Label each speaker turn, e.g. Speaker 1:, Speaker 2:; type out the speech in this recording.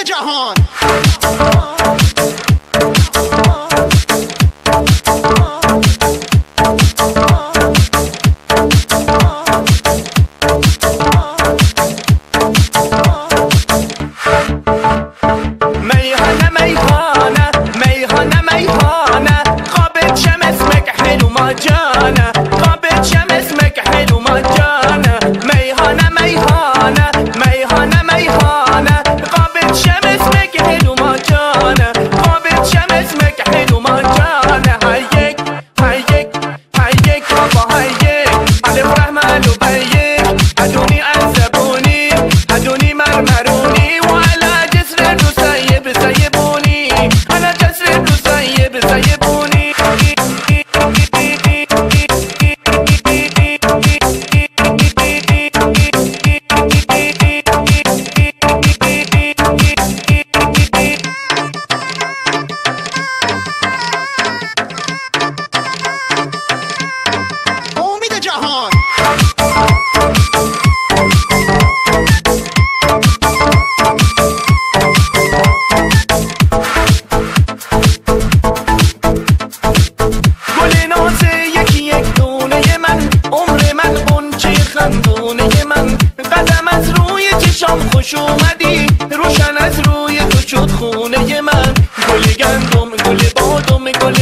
Speaker 1: جهان.
Speaker 2: میهانه میهانه میهانه میهانه قابل شم اسمك حلو مجانه قابل شم اسمك حلو مجانه میهانه میهانه میهانه میهانه قابل شم اسمك حلو مجانه قابل شم اسمك حلو مجانه هيك هيك هيك بابا هيك الف رحمه الو بيك هدوني عذبوني هدوني مرمروني وعلى جسر الرسيب سيبوني على جسر الرسيب سيبوني
Speaker 1: امید جهان.
Speaker 2: گل نازه یکی یک دونه من عمر من غنچه خندونه من قدم از روی چشام خوش اومدی روشن از روی تو شد خونه من گل گندم گل بادم گل